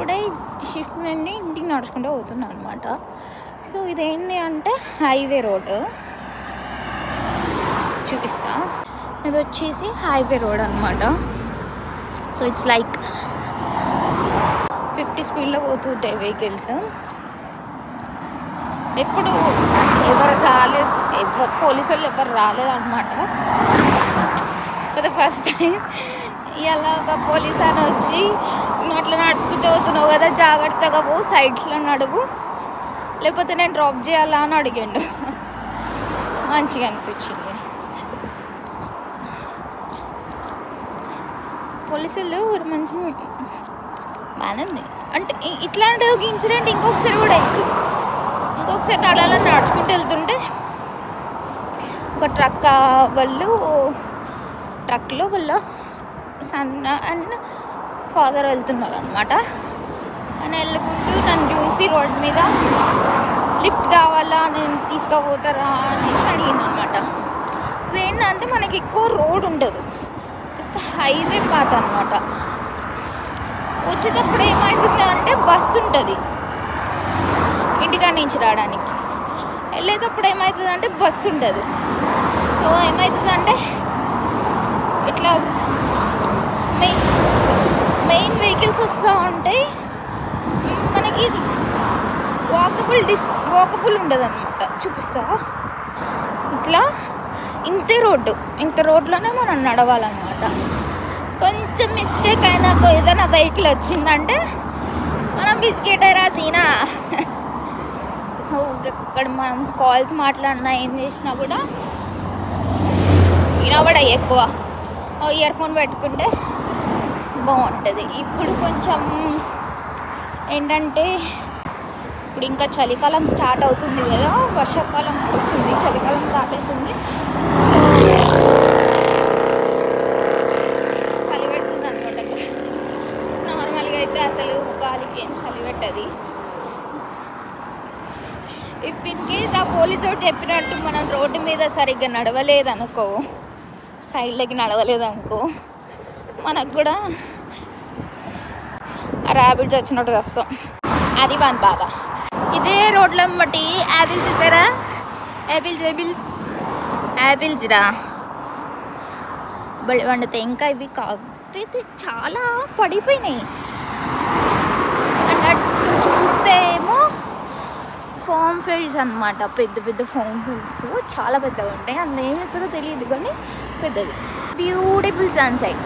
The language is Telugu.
ఇప్పుడే షిఫ్ట్ నుండి ఇంటికి నడుచుకుంటూ పోతున్నాను అనమాట. సో ఇదేంటి అంటే హైవే రోడ్ చూపిస్తా. ఇది వచ్చేసి హైవే రోడ్ అనమాట. సో ఇట్స్ లైక్ 50 స్పీడ్లో పోతుంటాయి వెహికల్స్. ఎప్పుడు ఎవరు రాలేదు, పోలీసు వాళ్ళు ఎవరు రాలేదు అనమాట. ఫర్ ద ఫస్ట్ టైం ఇలా ఒక పోలీస్ అని వచ్చి నువ్వు అట్లా నడుచుకుంటూ పోతున్నావు కదా, జాగ్రత్తగా పో, సైడ్స్లో నడువు, లేకపోతే నేను డ్రాప్ చేయాలా అని అడిగాడు. మంచిగా అనిపించింది. పోలీసులు మంచి బాగానే అంటే ఇట్లాంటి ఒక ఇన్సిడెంట్ ఇంకొకసారి కూడా అయింది. ఇంకొకసారి నడాలని నడుచుకుంటూ వెళ్తుంటే ఒక ట్రక్లో వాళ్ళ సన్ అండ్ ఫాదర్ వెళ్తున్నారు అనమాట. అని వెళ్ళుకుంటూ నన్ను చూసి రోడ్ మీద లిఫ్ట్ కావాలా, నేను తీసుకుపోతారా అనేసి అడిగింది అనమాట. ఇదేంటంటే మనకి ఎక్కువ రోడ్ ఉండదు, జస్ట్ హైవే పాత్ అనమాట. వచ్చేటప్పుడు ఏమవుతుంది అంటే బస్సు ఉంటుంది ఇంటికాడ నుంచి రావడానికి, వెళ్ళేటప్పుడు ఏమవుతుంది అంటే బస్సు ఉండదు. సో ఏమవుతుంది అంటే ఇట్లా మెయిన్ వెహికల్స్ వస్తూ ఉంటాయి, మనకి వాకబుల్ ఉండదు అనమాట. చూపిస్తా. ఇట్లా ఇంత రోడ్లోనే మనం నడవాలన్నమాట. కొంచెం మిస్టేక్ అయినా ఏదైనా వెహికల్ వచ్చిందంటే మనం బిస్కెటరా సీనా. సో ఇక్కడ మనం కాల్స్ మాట్లాడినా ఏం చేసినా కూడా వినబడే ఎక్కువ. ఇయర్ ఫోన్ పెట్టుకుంటే బాగుంటుంది. ఇప్పుడు కొంచెం ఏంటంటే ఇప్పుడు ఇంకా చలికాలం స్టార్ట్ అవుతుంది కదా, వర్షాకాలం వస్తుంది, చలికాలం స్టార్ట్ అవుతుంది. సో చలి పెడుతుంది అనమాట. నార్మల్గా అయితే అసలు గాలికి ఏం చలి పెట్టది. ఇఫ్ ఇన్ కేస్ ఆ పోలీసు ఒకటి చెప్పినట్టు మనం రోడ్డు మీద సరిగ్గా నడవలేదనుకో, సైడ్లకి నడవలేదనుకో, మనకు కూడా ర్యాబిట్స్ వచ్చినట్టుగా వస్తాం. అది మన బాధ. ఇదే రోడ్ల బట్టి యాపిల్స్ చూసారా, యాపిల్స్ రా బలి వండితే. ఇంకా ఇవి కాకపోతే చాలా పడిపోయినాయి అన్నట్టు చూస్తే ఏమో ఫామ్ ఫీల్డ్స్ అనమాట. పెద్ద ఫామ్ ఫీల్డ్స్ చాలా పెద్దగా ఉంటాయి. అందులో ఏమి ఇస్తారో తెలియదు కానీ పెద్దది. Beautiful sunset.